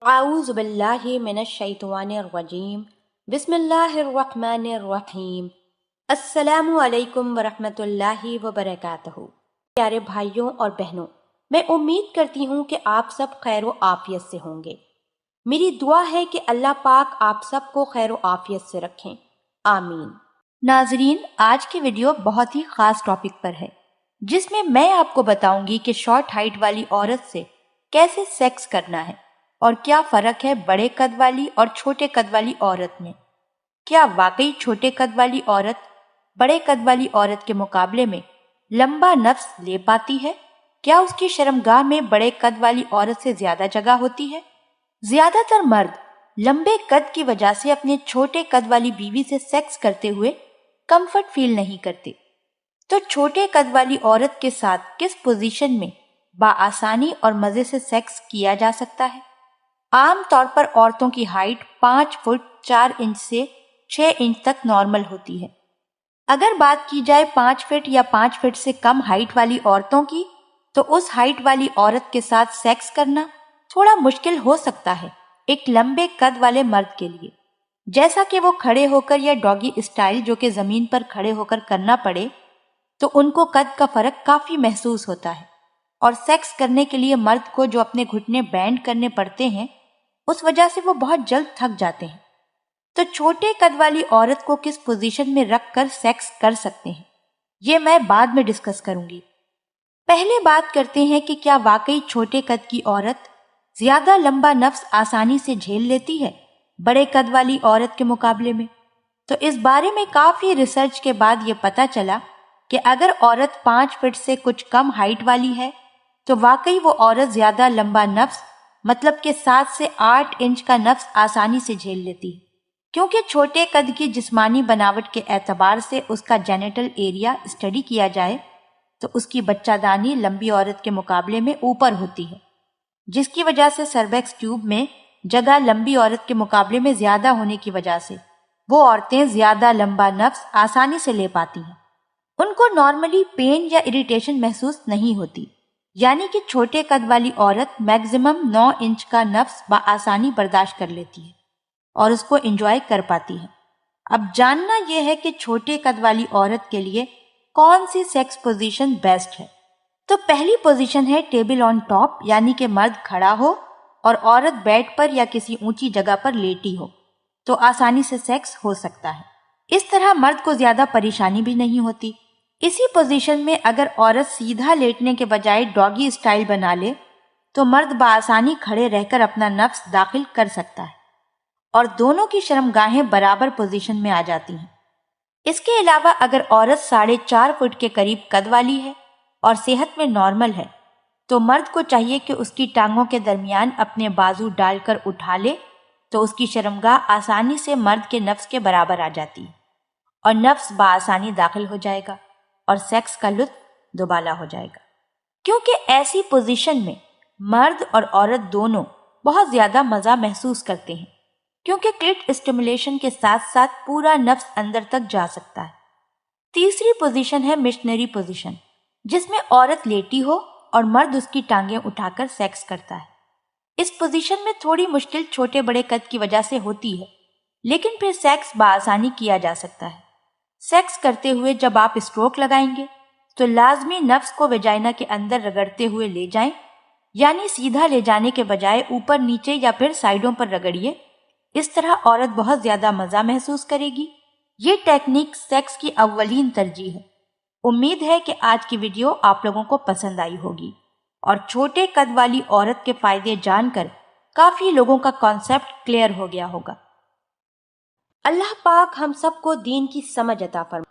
اعوذ باللہ من الشیطان الرجیم بسم اللہ الرحمن الرحیم السلام علیکم ورحمۃ اللہ وبرکاتہ۔ پیارے بھائیوں اور بہنوں، میں امید کرتی ہوں کہ آپ سب خیر و عافیت سے ہوں گے۔ میری دعا ہے کہ اللہ پاک آپ سب کو خیر و عافیت سے رکھیں، آمین۔ ناظرین، آج کی ویڈیو بہت ہی خاص ٹاپک پر ہے، جس میں آپ کو بتاؤں گی کہ شارٹ ہائٹ والی عورت سے کیسے سیکس کرنا ہے اور کیا فرق ہے بڑے قد والی اور چھوٹے قد والی عورت میں۔ کیا واقعی چھوٹے قد والی عورت بڑے قد والی عورت کے مقابلے میں لمبا نفس لے پاتی ہے؟ کیا اس کی شرمگاہ میں بڑے قد والی عورت سے زیادہ جگہ ہوتی ہے؟ زیادہ تر مرد لمبے قد کی وجہ سے اپنے چھوٹے قد والی بیوی سے سیکس کرتے ہوئے کمفرٹ فیل نہیں کرتے، تو چھوٹے قد والی عورت کے ساتھ کس پوزیشن میں بآسانی اور مزے سے سیکس کیا جا سکتا ہے؟ عام طور پر عورتوں کی ہائٹ 5 فٹ 4 انچ سے 6 انچ تک نارمل ہوتی ہے۔ اگر بات کی جائے 5 فٹ یا 5 فٹ سے کم ہائٹ والی عورتوں کی، تو اس ہائٹ والی عورت کے ساتھ سیکس کرنا تھوڑا مشکل ہو سکتا ہے ایک لمبے قد والے مرد کے لیے، جیسا کہ وہ کھڑے ہو کر یا ڈاگی اسٹائل جو کہ زمین پر کھڑے ہو کر کرنا پڑے، تو ان کو قد کا فرق کافی محسوس ہوتا ہے، اور سیکس کرنے کے لیے مرد کو جو اپنے گھٹنے بینڈ کرنے پڑتے ہیں، اس وجہ سے وہ بہت جلد تھک جاتے ہیں۔ تو چھوٹے قد والی عورت کو کس پوزیشن میں رکھ کر سیکس کر سکتے ہیں، یہ میں بعد میں ڈسکس کروں گی۔ پہلے بات کرتے ہیں کہ کیا واقعی چھوٹے قد کی عورت زیادہ لمبا نفس آسانی سے جھیل لیتی ہے بڑے قد والی عورت کے مقابلے میں؟ تو اس بارے میں کافی ریسرچ کے بعد یہ پتا چلا کہ اگر عورت 5 فٹ سے کچھ کم ہائٹ والی ہے تو واقعی وہ عورت زیادہ لمبا نفس، مطلب کہ 7 سے 8 انچ کا نفس آسانی سے جھیل لیتی ہے، کیونکہ چھوٹے قد کی جسمانی بناوٹ کے اعتبار سے اس کا جینیٹل ایریا اسٹڈی کیا جائے تو اس کی بچہ دانی لمبی عورت کے مقابلے میں اوپر ہوتی ہے، جس کی وجہ سے سرویکس ٹیوب میں جگہ لمبی عورت کے مقابلے میں زیادہ ہونے کی وجہ سے وہ عورتیں زیادہ لمبا نفس آسانی سے لے پاتی ہیں۔ ان کو نارملی پین یا اریٹیشن محسوس نہیں ہوتی، یعنی کہ چھوٹے قد والی عورت میگزیمم 9 انچ کا نفس بآسانی برداشت کر لیتی ہے اور اس کو انجوائے کر پاتی ہے۔ اب جاننا یہ ہے کہ چھوٹے قد والی عورت کے لیے کون سی سیکس پوزیشن بیسٹ ہے۔ تو پہلی پوزیشن ہے ٹیبل آن ٹاپ، یعنی کہ مرد کھڑا ہو اور عورت بیڈ پر یا کسی اونچی جگہ پر لیٹی ہو، تو آسانی سے سیکس ہو سکتا ہے۔ اس طرح مرد کو زیادہ پریشانی بھی نہیں ہوتی۔ اسی پوزیشن میں اگر عورت سیدھا لیٹنے کے بجائے ڈاگی اسٹائل بنا لے تو مرد بآسانی کھڑے رہ کر اپنا نفس داخل کر سکتا ہے اور دونوں کی شرمگاہیں برابر پوزیشن میں آ جاتی ہیں۔ اس کے علاوہ اگر عورت 4.5 فٹ کے قریب قد والی ہے اور صحت میں نارمل ہے تو مرد کو چاہیے کہ اس کی ٹانگوں کے درمیان اپنے بازو ڈال کر اٹھا لے، تو اس کی شرمگاہ آسانی سے مرد کے نفس کے برابر آ جاتی ہے اور نفس بآسانی داخل ہو جائے گا اور سیکس کا لطف دوبالا ہو جائے گا، کیونکہ ایسی پوزیشن میں مرد اور عورت دونوں بہت زیادہ مزہ محسوس کرتے ہیں، کیونکہ کلٹ اسٹیمولیشن کے ساتھ ساتھ پورا نفس اندر تک جا سکتا ہے۔ تیسری پوزیشن ہے مشنری پوزیشن، جس میں عورت لیٹی ہو اور مرد اس کی ٹانگیں اٹھا کر سیکس کرتا ہے۔ اس پوزیشن میں تھوڑی مشکل چھوٹے بڑے قد کی وجہ سے ہوتی ہے، لیکن پھر سیکس بآسانی کیا جا سکتا ہے۔ سیکس کرتے ہوئے جب آپ اسٹروک لگائیں گے تو لازمی نفس کو ویجائنا کے اندر رگڑتے ہوئے لے جائیں، یعنی سیدھا لے جانے کے بجائے اوپر نیچے یا پھر سائیڈوں پر رگڑیے۔ اس طرح عورت بہت زیادہ مزہ محسوس کرے گی۔ یہ ٹیکنیک سیکس کی اولین ترجیح ہے۔ امید ہے کہ آج کی ویڈیو آپ لوگوں کو پسند آئی ہوگی اور چھوٹے قد والی عورت کے فائدے جان کر کافی لوگوں کا کانسیپٹ کلیئر ہو گیا ہوگا۔ اللہ پاک ہم سب کو دین کی سمجھ عطا فرمائے۔